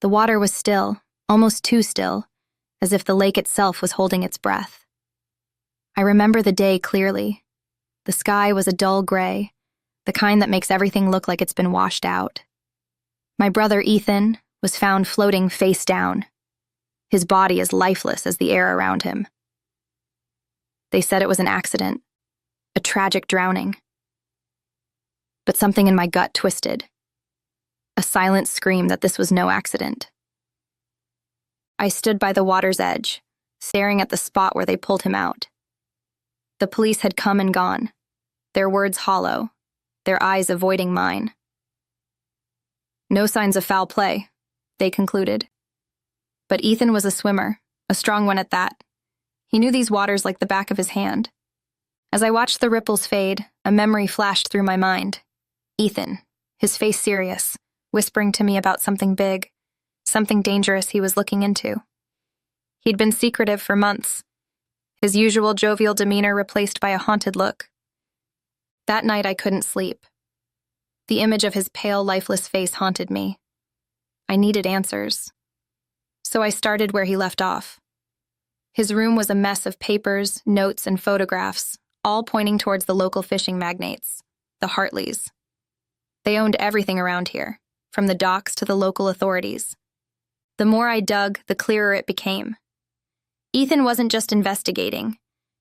The water was still, almost too still, as if the lake itself was holding its breath. I remember the day clearly. The sky was a dull gray, the kind that makes everything look like it's been washed out. My brother Ethan was found floating face down, his body as lifeless as the air around him. They said it was an accident, a tragic drowning. But something in my gut twisted. A silent scream that this was no accident. I stood by the water's edge, staring at the spot where they pulled him out. The police had come and gone, their words hollow, their eyes avoiding mine. No signs of foul play, they concluded. But Ethan was a swimmer, a strong one at that. He knew these waters like the back of his hand. As I watched the ripples fade, a memory flashed through my mind. Ethan, his face serious, whispering to me about something big, something dangerous he was looking into. He'd been secretive for months, his usual jovial demeanor replaced by a haunted look. That night I couldn't sleep. The image of his pale, lifeless face haunted me. I needed answers. So I started where he left off. His room was a mess of papers, notes, and photographs, all pointing towards the local fishing magnates, the Hartleys. They owned everything around here, from the docks to the local authorities. The more I dug, the clearer it became. Ethan wasn't just investigating.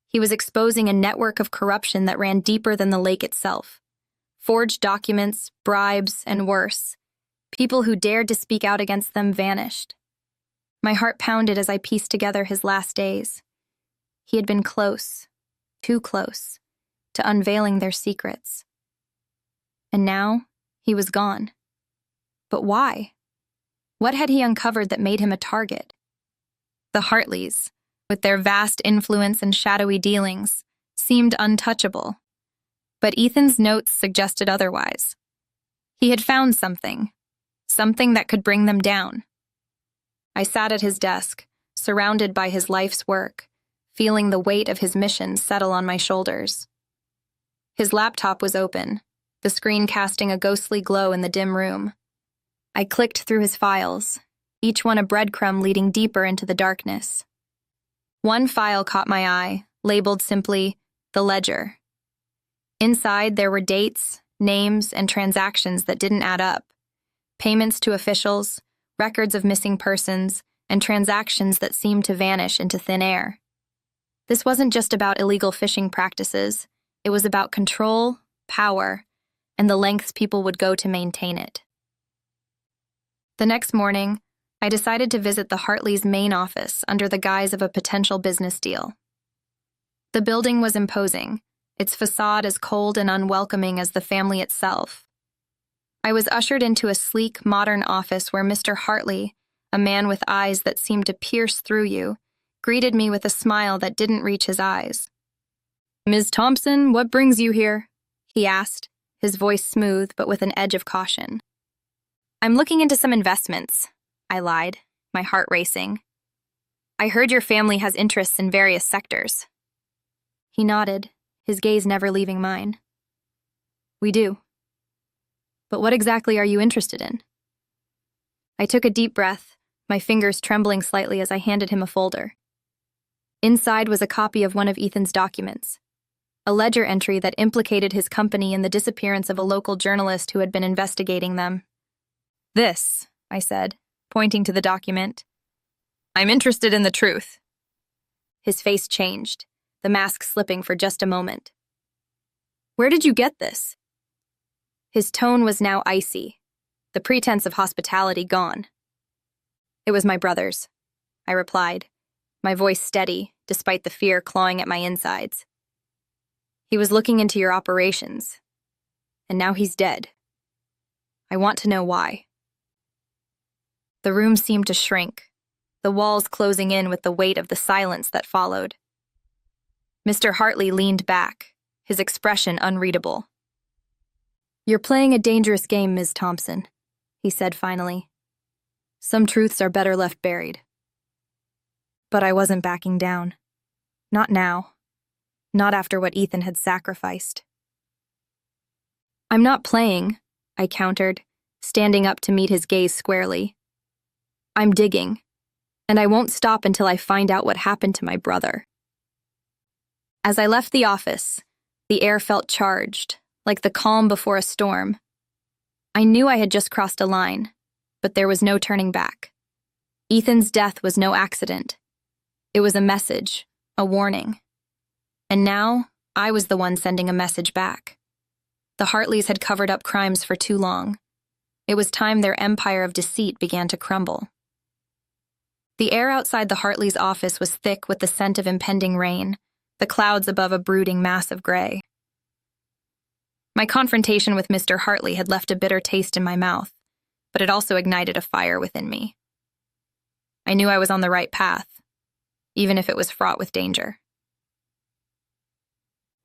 He was exposing a network of corruption that ran deeper than the lake itself. Forged documents, bribes, and worse. People who dared to speak out against them vanished. My heart pounded as I pieced together his last days. He had been close, too close, to unveiling their secrets. And now, he was gone. But why? What had he uncovered that made him a target? The Hartleys, with their vast influence and shadowy dealings, seemed untouchable. But Ethan's notes suggested otherwise. He had found something that could bring them down. I sat at his desk, surrounded by his life's work, feeling the weight of his mission settle on my shoulders. His laptop was open, the screen casting a ghostly glow in the dim room. I clicked through his files, each one a breadcrumb leading deeper into the darkness. One file caught my eye, labeled simply, "The Ledger." Inside, there were dates, names, and transactions that didn't add up. Payments to officials, records of missing persons, and transactions that seemed to vanish into thin air. This wasn't just about illegal fishing practices. It was about control, power, and the lengths people would go to maintain it. The next morning, I decided to visit the Hartleys' main office under the guise of a potential business deal. The building was imposing, its facade as cold and unwelcoming as the family itself. I was ushered into a sleek, modern office where Mr. Hartley, a man with eyes that seemed to pierce through you, greeted me with a smile that didn't reach his eyes. "Ms. Thompson, what brings you here?" he asked, his voice smooth but with an edge of caution. "I'm looking into some investments," I lied, my heart racing. "I heard your family has interests in various sectors." He nodded, his gaze never leaving mine. "We do. But what exactly are you interested in?" I took a deep breath, my fingers trembling slightly as I handed him a folder. Inside was a copy of one of Ethan's documents, a ledger entry that implicated his company in the disappearance of a local journalist who had been investigating them. "This," I said, pointing to the document. "I'm interested in the truth." His face changed, the mask slipping for just a moment. "Where did you get this?" His tone was now icy, the pretense of hospitality gone. "It was my brother's," I replied, my voice steady, despite the fear clawing at my insides. "He was looking into your operations, and now he's dead. I want to know why." The room seemed to shrink, the walls closing in with the weight of the silence that followed. Mr. Hartley leaned back, his expression unreadable. "You're playing a dangerous game, Ms. Thompson," he said finally. "Some truths are better left buried." But I wasn't backing down. Not now. Not after what Ethan had sacrificed. "I'm not playing," I countered, standing up to meet his gaze squarely. I'm digging, and I won't stop until I find out what happened to my brother. As I left the office, the air felt charged, like the calm before a storm. I knew I had just crossed a line, but there was no turning back. Ethan's death was no accident. It was a message, a warning. And now, I was the one sending a message back. The Hartleys had covered up crimes for too long. It was time their empire of deceit began to crumble. The air outside the Hartleys' office was thick with the scent of impending rain, the clouds above a brooding mass of gray. My confrontation with Mr. Hartley had left a bitter taste in my mouth, but it also ignited a fire within me. I knew I was on the right path, even if it was fraught with danger.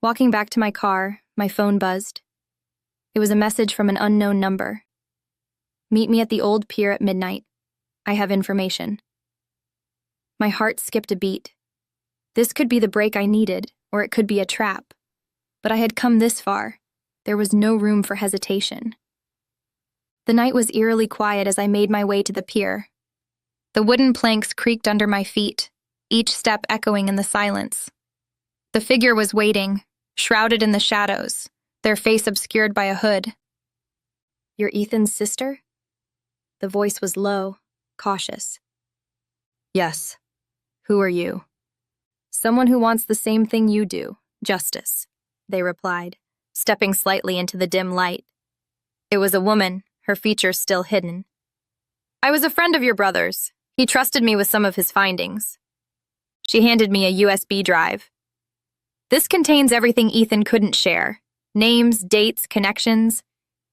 Walking back to my car, my phone buzzed. It was a message from an unknown number. Meet me at the old pier at midnight. I have information. My heart skipped a beat. This could be the break I needed, or it could be a trap. But I had come this far. There was no room for hesitation. The night was eerily quiet as I made my way to the pier. The wooden planks creaked under my feet, each step echoing in the silence. The figure was waiting, shrouded in the shadows, their face obscured by a hood. "You're Ethan's sister?" The voice was low, cautious. "Yes. Who are you?" "Someone who wants the same thing you do, justice," they replied, stepping slightly into the dim light. It was a woman, her features still hidden. "I was a friend of your brother's. He trusted me with some of his findings." She handed me a USB drive. "This contains everything Ethan couldn't share. Names, dates, connections.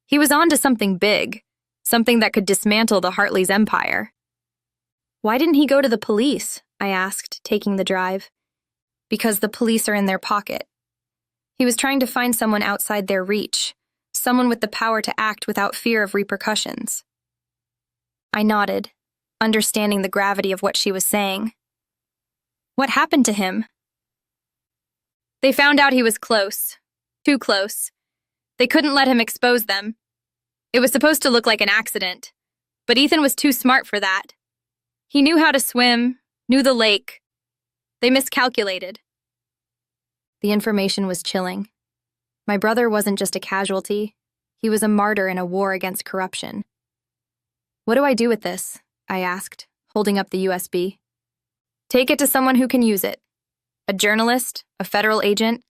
He was on to something big, something that could dismantle the Hartleys' empire." "Why didn't he go to the police?" I asked, taking the drive. "Because the police are in their pocket. He was trying to find someone outside their reach, someone with the power to act without fear of repercussions." I nodded, understanding the gravity of what she was saying. "What happened to him?" "They found out he was close. Too close. They couldn't let him expose them. It was supposed to look like an accident, but Ethan was too smart for that. He knew how to swim, knew the lake. They miscalculated." The information was chilling. My brother wasn't just a casualty. He was a martyr in a war against corruption. "What do I do with this?" I asked, holding up the USB. "Take it to someone who can use it. A journalist, a federal agent,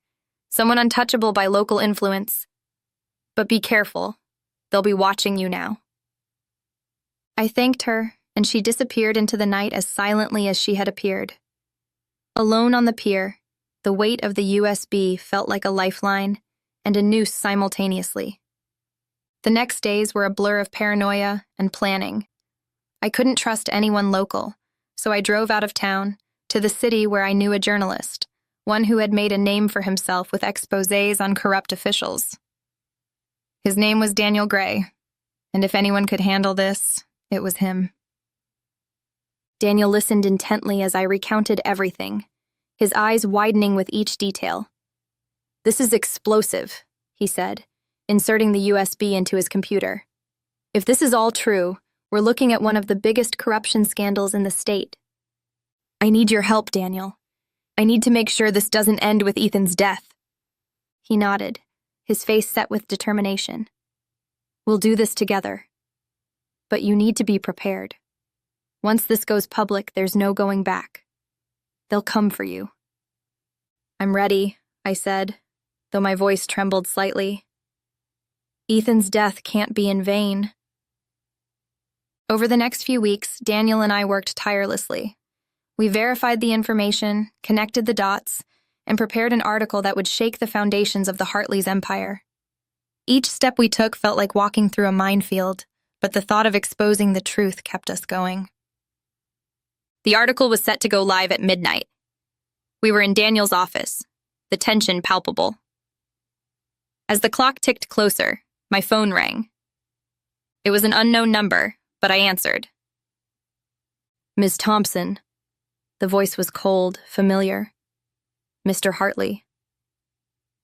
someone untouchable by local influence. But be careful. They'll be watching you now." I thanked her, and she disappeared into the night as silently as she had appeared. Alone on the pier, the weight of the USB felt like a lifeline and a noose simultaneously. The next days were a blur of paranoia and planning. I couldn't trust anyone local, so I drove out of town, to the city where I knew a journalist, one who had made a name for himself with exposés on corrupt officials. His name was Daniel Gray, and if anyone could handle this, it was him. Daniel listened intently as I recounted everything, his eyes widening with each detail. "This is explosive," he said, inserting the USB into his computer. "If this is all true, we're looking at one of the biggest corruption scandals in the state. I need your help, Daniel. I need to make sure this doesn't end with Ethan's death." He nodded, his face set with determination. "We'll do this together. But you need to be prepared. Once this goes public, there's no going back. They'll come for you." "I'm ready," I said, though my voice trembled slightly. Ethan's death can't be in vain. Over the next few weeks, Daniel and I worked tirelessly. We verified the information, connected the dots, and prepared an article that would shake the foundations of the Hartleys' empire. Each step we took felt like walking through a minefield, but the thought of exposing the truth kept us going. The article was set to go live at midnight. We were in Daniel's office, the tension palpable. As the clock ticked closer, my phone rang. It was an unknown number, but I answered. "Ms. Thompson." The voice was cold, familiar. "Mr. Hartley."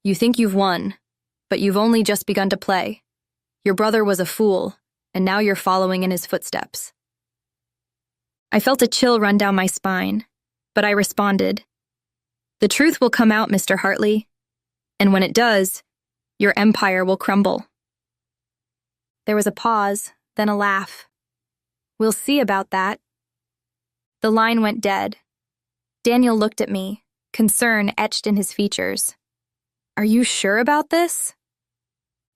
"You think you've won, but you've only just begun to play. Your brother was a fool, and now you're following in his footsteps." I felt a chill run down my spine, but I responded, "The truth will come out, Mr. Hartley, and when it does, your empire will crumble." There was a pause, then a laugh. "We'll see about that." The line went dead. Daniel looked at me, concern etched in his features. "Are you sure about this?"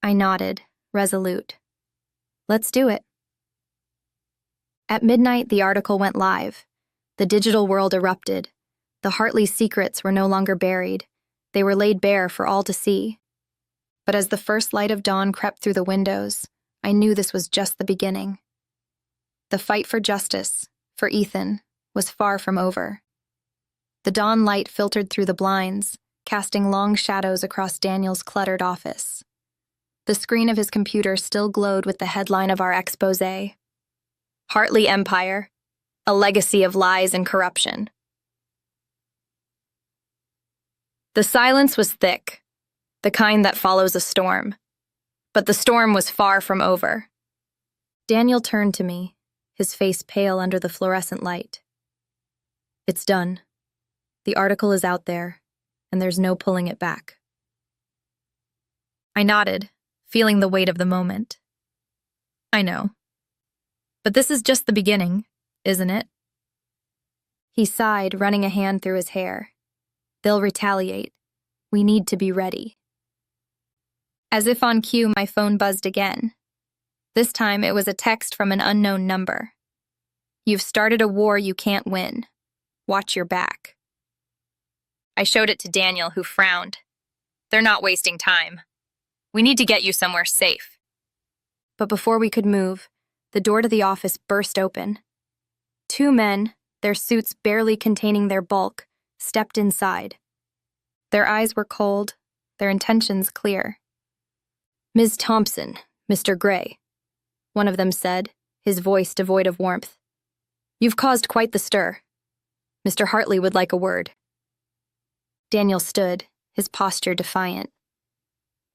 I nodded, resolute. "Let's do it." At midnight, the article went live. The digital world erupted. The Hartley secrets were no longer buried. They were laid bare for all to see. But as the first light of dawn crept through the windows, I knew this was just the beginning. The fight for justice, for Ethan, was far from over. The dawn light filtered through the blinds, casting long shadows across Daniel's cluttered office. The screen of his computer still glowed with the headline of our exposé: Hartley Empire, a legacy of lies and corruption. The silence was thick, the kind that follows a storm. But the storm was far from over. Daniel turned to me, his face pale under the fluorescent light. "It's done. The article is out there, and there's no pulling it back." I nodded, feeling the weight of the moment. "I know. But this is just the beginning, isn't it?" He sighed, running a hand through his hair. "They'll retaliate. We need to be ready." As if on cue, my phone buzzed again. This time, it was a text from an unknown number. "You've started a war you can't win. Watch your back." I showed it to Daniel, who frowned. "They're not wasting time. We need to get you somewhere safe." But before we could move, the door to the office burst open. Two men, their suits barely containing their bulk, stepped inside. Their eyes were cold, their intentions clear. "Ms. Thompson, Mr. Gray," one of them said, his voice devoid of warmth. "You've caused quite the stir. Mr. Hartley would like a word." Daniel stood, his posture defiant.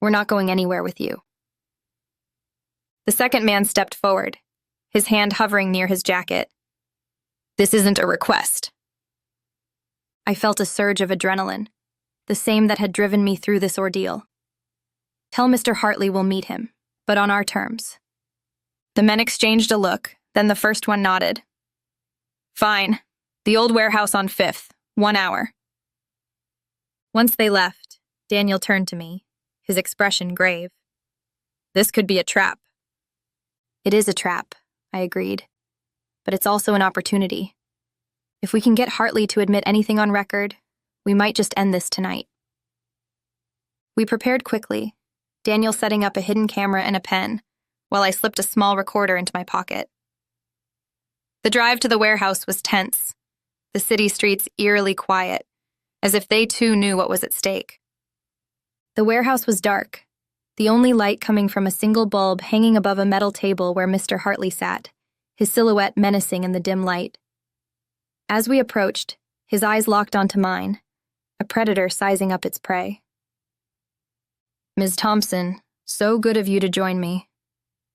"We're not going anywhere with you." The second man stepped forward, his hand hovering near his jacket. "This isn't a request." I felt a surge of adrenaline, the same that had driven me through this ordeal. "Tell Mr. Hartley we'll meet him, but on our terms." The men exchanged a look, then the first one nodded. "Fine. The old warehouse on 5th, 1 hour." Once they left, Daniel turned to me, his expression grave. "This could be a trap." "It is a trap," I agreed. "But it's also an opportunity. If we can get Hartley to admit anything on record, we might just end this tonight." We prepared quickly, Daniel setting up a hidden camera and a pen, while I slipped a small recorder into my pocket. The drive to the warehouse was tense, the city streets eerily quiet, as if they too knew what was at stake. The warehouse was dark, the only light coming from a single bulb hanging above a metal table where Mr. Hartley sat, his silhouette menacing in the dim light. As we approached, his eyes locked onto mine, a predator sizing up its prey. "Ms. Thompson, so good of you to join me,"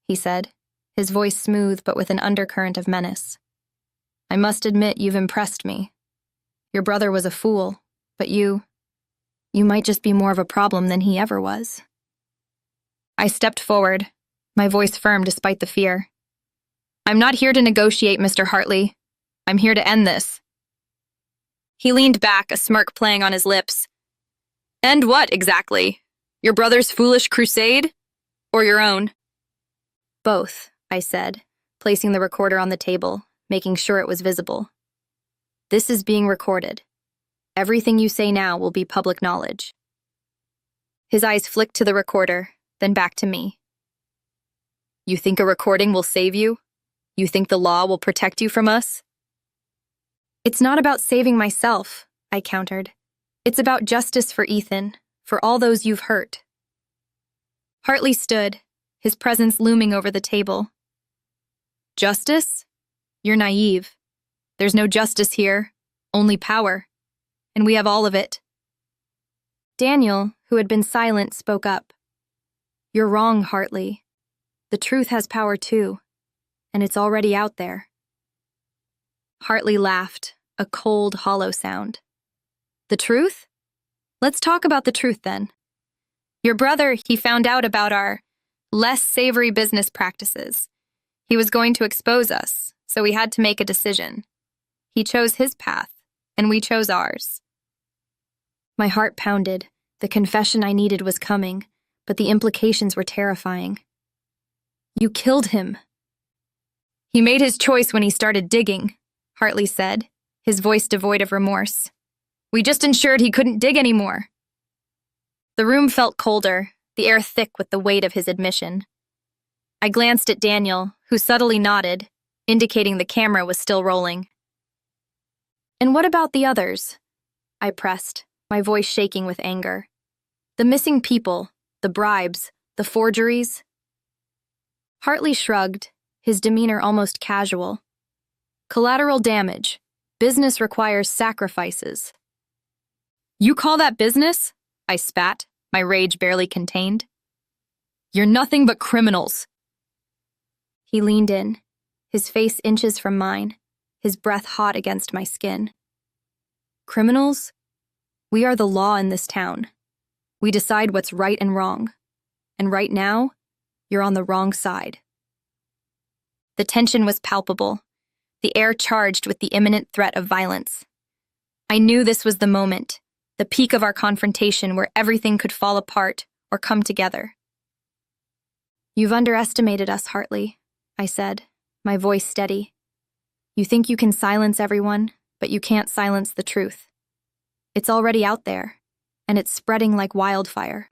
he said, his voice smooth but with an undercurrent of menace. "I must admit you've impressed me. Your brother was a fool, but you might just be more of a problem than he ever was." I stepped forward, my voice firm despite the fear. "I'm not here to negotiate, Mr. Hartley. I'm here to end this." He leaned back, a smirk playing on his lips. "End what, exactly? Your brother's foolish crusade? Or your own?" "Both," I said, placing the recorder on the table, making sure it was visible. "This is being recorded. Everything you say now will be public knowledge." His eyes flicked to the recorder, then back to me. "You think a recording will save you? You think the law will protect you from us?" "It's not about saving myself," I countered. "It's about justice for Ethan, for all those you've hurt." Hartley stood, his presence looming over the table. "Justice? You're naive. There's no justice here, only power. And we have all of it." Daniel, who had been silent, spoke up. "You're wrong, Hartley. The truth has power too, and it's already out there." Hartley laughed, a cold, hollow sound. The truth? Let's talk about the truth then. Your brother, he found out about our less savory business practices. He was going to expose us, so we had to make a decision. He chose his path, and we chose ours. My heart pounded. The confession I needed was coming, but the implications were terrifying. You killed him. He made his choice when he started digging, Hartley said, his voice devoid of remorse. We just ensured he couldn't dig anymore. The room felt colder, the air thick with the weight of his admission. I glanced at Daniel, who subtly nodded, indicating the camera was still rolling. And what about the others? I pressed, my voice shaking with anger. The missing people, the bribes, the forgeries. Hartley shrugged, his demeanor almost casual. Collateral damage. Business requires sacrifices. You call that business? I spat, my rage barely contained. You're nothing but criminals. He leaned in, his face inches from mine, his breath hot against my skin. Criminals? We are the law in this town. We decide what's right and wrong. And right now, you're on the wrong side. The tension was palpable, the air charged with the imminent threat of violence. I knew this was the moment, the peak of our confrontation where everything could fall apart or come together. You've underestimated us, Hartley, I said, my voice steady. You think you can silence everyone, but you can't silence the truth. It's already out there, and it's spreading like wildfire.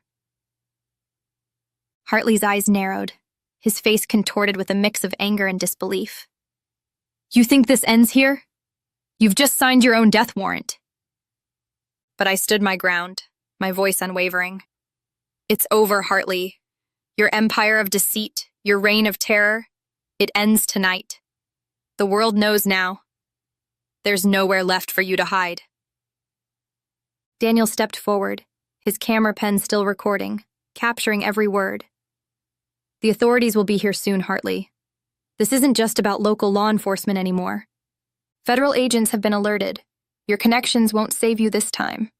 Hartley's eyes narrowed, his face contorted with a mix of anger and disbelief. You think this ends here? You've just signed your own death warrant. But I stood my ground, my voice unwavering. It's over, Hartley. Your empire of deceit, your reign of terror, it ends tonight. The world knows now. There's nowhere left for you to hide. Daniel stepped forward, his camera pen still recording, capturing every word. The authorities will be here soon, Hartley. This isn't just about local law enforcement anymore. Federal agents have been alerted. Your connections won't save you this time.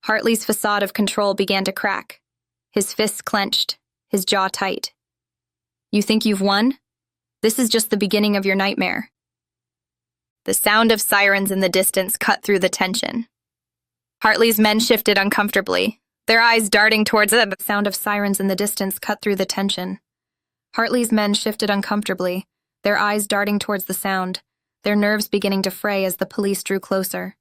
Hartley's facade of control began to crack, his fists clenched, his jaw tight. You think you've won? This is just the beginning of your nightmare. The sound of sirens in the distance cut through the tension. Hartley's men shifted uncomfortably, their eyes darting towards the sound of sirens in the distance cut through the tension. Hartley's men shifted uncomfortably, their eyes darting towards the sound, their nerves beginning to fray as the police drew closer.